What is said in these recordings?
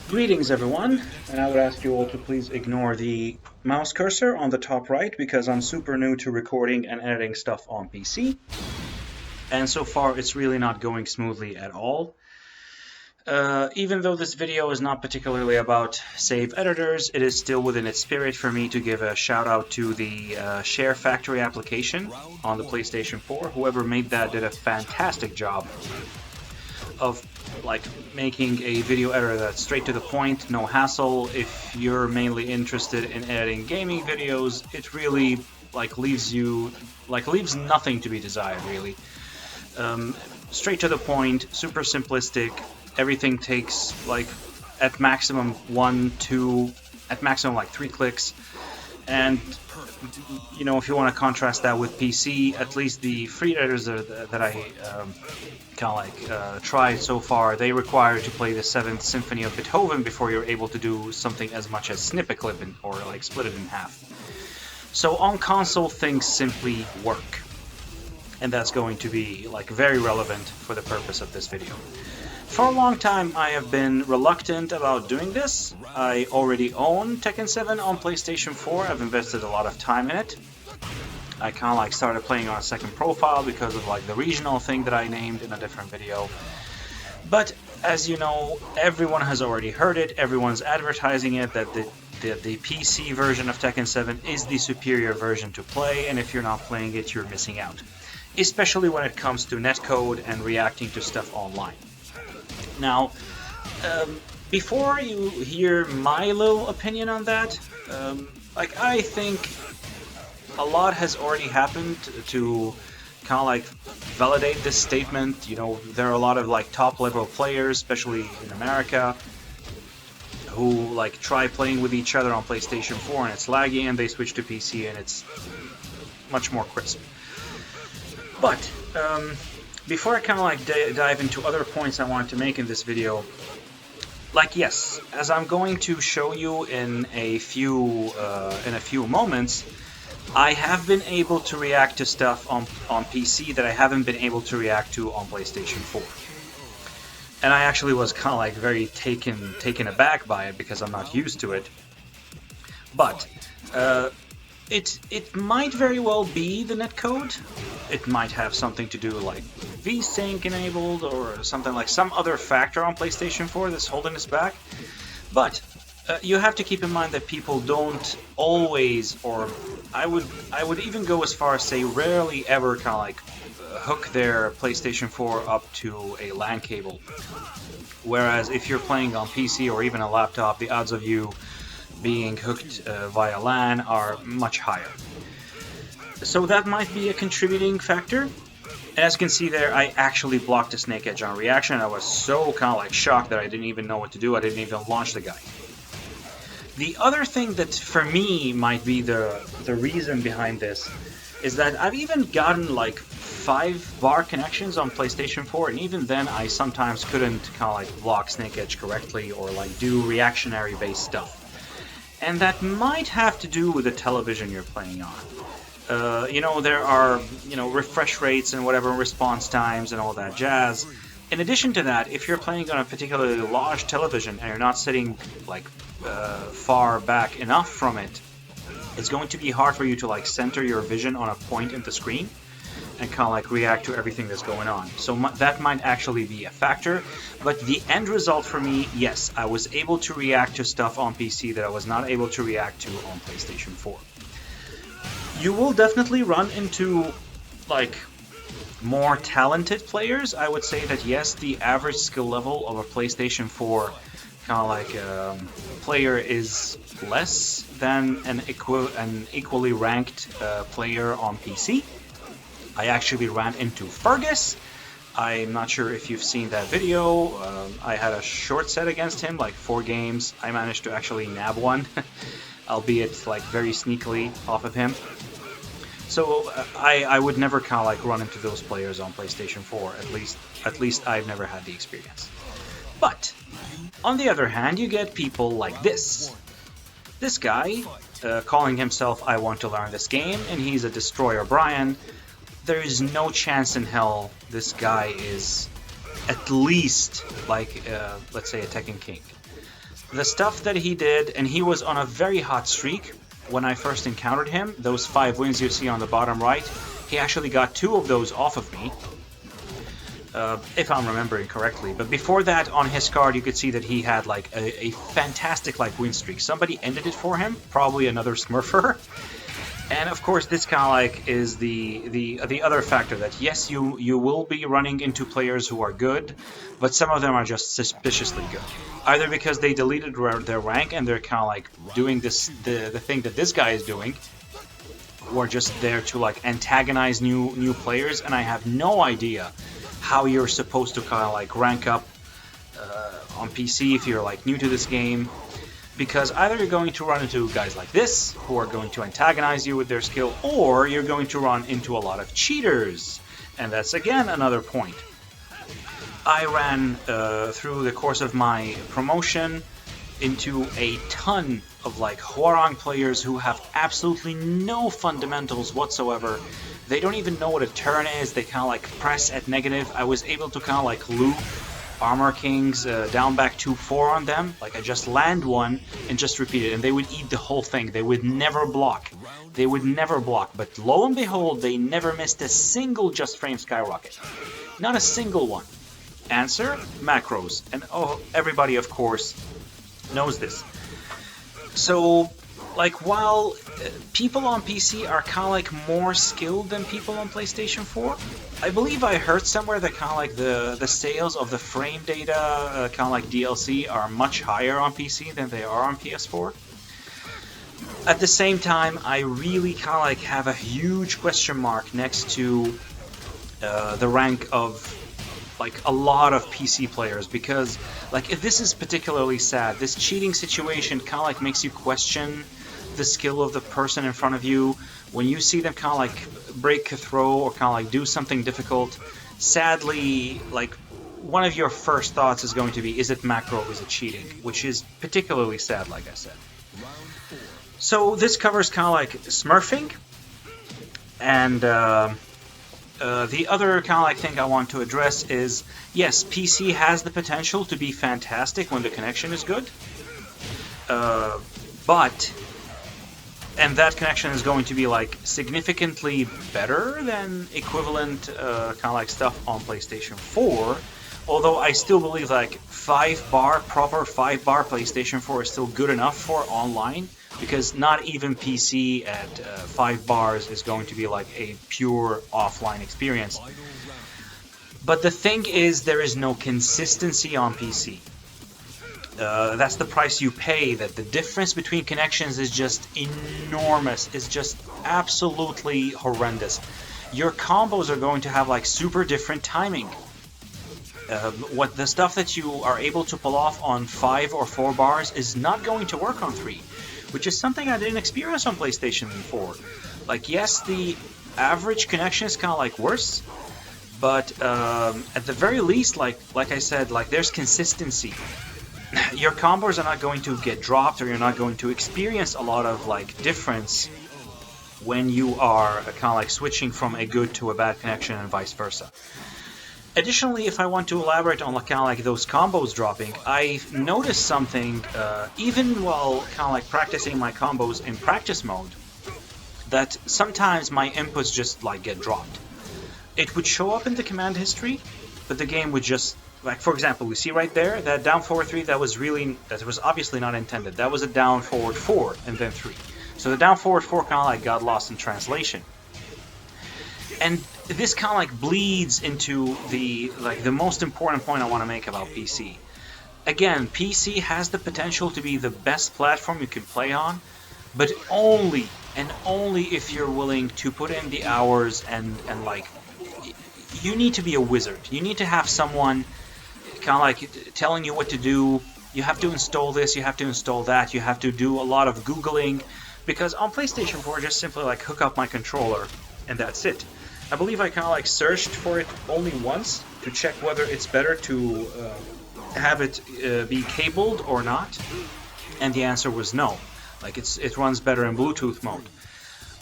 Greetings everyone, and I would ask you all to please ignore the mouse cursor on the top right because I'm super new to recording and editing stuff on PC, and so far it's really not going smoothly at all. Even though this video is not particularly about save editors, it is still within its spirit for me to give a shout out to the Share Factory application on the PlayStation 4. Whoever made that did a fantastic job of making a video editor that's straight to the point, no hassle. If you're mainly interested in editing gaming videos, it really leaves nothing to be desired really. Straight to the point, super simplistic. Everything takes at maximum 1, 2, at maximum 3 clicks. And if you want to contrast that with PC, at least the free editors that I tried so far, they require to play the 7th Symphony of Beethoven before you're able to do something as much as snip a clip or split it in half. So on console, things simply work, and that's going to be very relevant for the purpose of this video. For a long time I have been reluctant about doing this. I already own Tekken 7 on PlayStation 4. I've invested a lot of time in it. I started playing on a second profile because of the regional thing that I named in a different video. But as you know, everyone has already heard it, everyone's advertising it, that the PC version of Tekken 7 is the superior version to play, and if you're not playing it, you're missing out. Especially when it comes to netcode and reacting to stuff online. Now, before you hear my little opinion on that, I think a lot has already happened to validate this statement. There are a lot of top level players, especially in America, who try playing with each other on PlayStation 4 and it's laggy, and they switch to PC and it's much more crisp. But before I dive into other points I wanted to make in this video, yes, as I'm going to show you in a few moments, I have been able to react to stuff on PC that I haven't been able to react to on PlayStation 4. And I actually was very taken aback by it because I'm not used to it. But it might very well be the netcode. It might have something to do VSync enabled or something some other factor on PlayStation 4 that's holding us back. But you have to keep in mind that people don't always, or I would even go as far as say rarely ever hook their PlayStation 4 up to a LAN cable. Whereas if you're playing on PC or even a laptop, the odds of you being hooked via LAN are much higher. So that might be a contributing factor. As you can see there, I actually blocked a snake edge on reaction. I was so shocked that I didn't even know what to do. I didn't even launch the guy. The other thing that for me might be the reason behind this is that I've even gotten 5 bar connections on PlayStation 4, and even then I sometimes couldn't block snake edge correctly or do reactionary based stuff. And that might have to do with the television you're playing on. There are, refresh rates and whatever, response times and all that jazz. In addition to that, if you're playing on a particularly large television and you're not sitting far back enough from it, it's going to be hard for you to center your vision on a point in the screen and react to everything that's going on. So that might actually be a factor, but the end result for me, yes, I was able to react to stuff on PC that I was not able to react to on PlayStation 4. You will definitely run into more talented players. I would say that yes, the average skill level of a PlayStation 4 player is less than an equally ranked player on PC. I actually ran into Fergus. I'm not sure if you've seen that video. I had a short set against him, 4 games. I managed to actually nab one, albeit very sneakily off of him. So I would never run into those players on PlayStation 4. At least I've never had the experience. But on the other hand, you get people like this. This guy, calling himself I want to learn this game, and he's a Destroyer Brian. There is no chance in hell this guy is at least let's say a Tekken King. The stuff that he did, and he was on a very hot streak when I first encountered him, those 5 wins you see on the bottom right, he actually got 2 of those off of me, if I'm remembering correctly. But before that, on his card, you could see that he had like a fantastic like win streak. Somebody ended it for him, probably another Smurfer. And of course, this kind of like is the other factor that yes, you will be running into players who are good, but some of them are just suspiciously good. Either because they deleted their rank and they're kind of like doing this the thing that this guy is doing, or just there to like antagonize new players. And I have no idea how you're supposed to kind of like rank up on PC if you're like new to this game. Because either you're going to run into guys like this, who are going to antagonize you with their skill, or you're going to run into a lot of cheaters. And that's again another point. I ran through the course of my promotion into a ton of like Hwoarang players who have absolutely no fundamentals whatsoever. They don't even know what a turn is. They kind of like press at negative. I was able to kind of like loop Armor Kings down back 2-4 on them. Like I just land one and just repeat it, and they would eat the whole thing. They would never block. They would never block. But lo and behold, they never missed a single Just Frame Skyrocket. Not a single one. Answer? Macros. And oh, everybody of course knows this. So like while people on PC are kind of like more skilled than people on PlayStation 4, I believe I heard somewhere that kind of like the sales of the frame data kind of like DLC are much higher on PC than they are on PS4. At the same time, I really kind of like have a huge question mark next to the rank of like a lot of PC players, because like if this is particularly sad, this cheating situation kind of like makes you question the skill of the person in front of you. When you see them kind of like break a throw or kind of like do something difficult, sadly, like one of your first thoughts is going to be, is it macro, is it cheating? Which is particularly sad, like I said. So this covers kind of like smurfing, and the other kind of like thing I want to address is, yes, PC has the potential to be fantastic when the connection is good, but and that connection is going to be like significantly better than equivalent kind of like stuff on PlayStation 4. Although I still believe like 5-bar, proper 5-bar PlayStation 4 is still good enough for online, because not even PC at 5 bars is going to be like a pure offline experience. But the thing is, there is no consistency on PC. That's the price you pay. That the difference between connections is just enormous. It's just absolutely horrendous. Your combos are going to have like super different timing. What the stuff that you are able to pull off on 5 or 4 bars is not going to work on 3, which is something I didn't experience on PlayStation 4. Like, yes, the average connection is kind of like worse, but at the very least, like I said, like there's consistency. Your combos are not going to get dropped, or you're not going to experience a lot of like difference when you are kind of like switching from a good to a bad connection and vice versa. Additionally, if I want to elaborate on kind of like those combos dropping, I noticed something even while kind of like practicing my combos in practice mode, that sometimes my inputs just like get dropped. It would show up in the command history, but the game would just, like for example, we see right there that down forward 3, that was obviously not intended. That was a down forward 4 and then 3. So the down forward 4 kind of like got lost in translation. And this kind of like bleeds into the most important point I want to make about PC. Again, PC has the potential to be the best platform you can play on, but only and only if you're willing to put in the hours and like you need to be a wizard. You need to have someone kind of like telling you what to do. You have to install this, you have to install that, you have to do a lot of Googling, because on PlayStation 4 just simply like hook up my controller and that's it. I believe I kind of like searched for it only once to check whether it's better to have it be cabled or not, and the answer was no. Like it runs better in Bluetooth mode.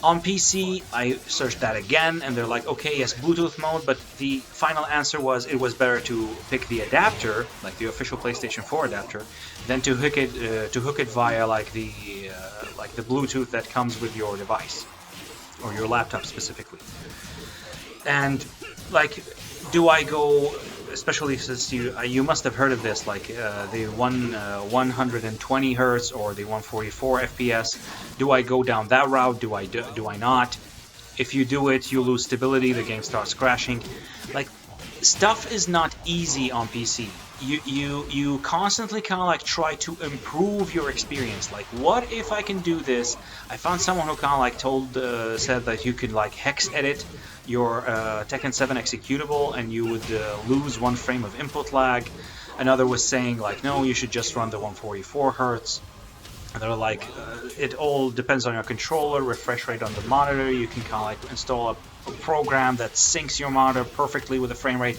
On PC, I searched that again, and they're like, okay, yes, Bluetooth mode, but the final answer was it was better to pick the adapter, like the official PlayStation 4 adapter, than to hook it via like the Bluetooth that comes with your device or your laptop specifically. And like, do I go? Especially since you must have heard of this, like the 120 hertz or the 144 FPS. Do I go down that route? Do I not? If you do it, you lose stability. The game starts crashing. Like, stuff is not easy on PC. You constantly kind of like try to improve your experience. Like, what if I can do this? I found someone who kind of like said that you could like hex edit your Tekken 7 executable and you would lose 1 frame of input lag. Another was saying like, no, you should just run the 144 hertz. And they're like, it all depends on your controller, refresh rate on the monitor. You can kind of like install a program that syncs your monitor perfectly with the frame rate.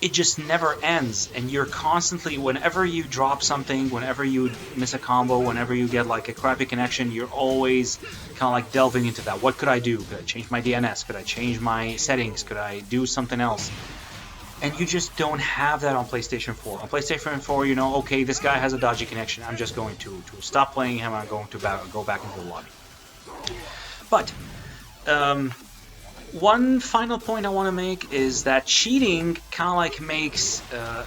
It just never ends, and you're constantly, whenever you drop something, whenever you miss a combo, whenever you get like a crappy connection, you're always kind of like delving into that. What could I do? Could I change my DNS? Could I change my settings? Could I do something else? And you just don't have that on PlayStation 4. On PlayStation 4, you know, okay, this guy has a dodgy connection. I'm just going to stop playing him. I'm going to go back into the lobby. But one final point I want to make is that cheating kind of like makes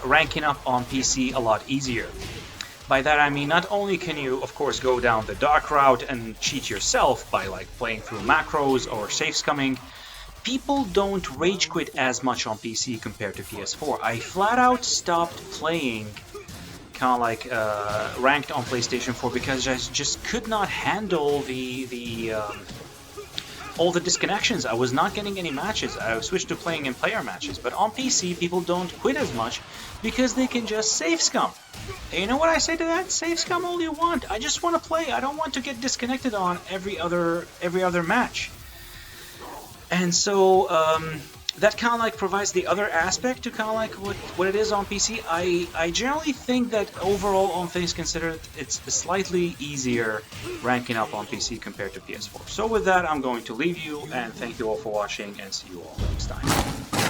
ranking up on PC a lot easier. By that I mean, not only can you, of course, go down the dark route and cheat yourself by like playing through macros or safe scumming, people don't rage quit as much on PC compared to PS4. I flat out stopped playing kind of like ranked on PlayStation 4 because I just could not handle all the disconnections. I was not getting any matches. I switched to playing in player matches. But on PC, people don't quit as much because they can just safe scum. And you know what I say to that? Safe scum all you want. I just want to play. I don't want to get disconnected on every other match. And so that kind of like provides the other aspect to kind of like what it is on PC. I generally think that overall, all things considered, it's slightly easier ranking up on PC compared to PS4. So with that, I'm going to leave you, and thank you all for watching, and see you all next time.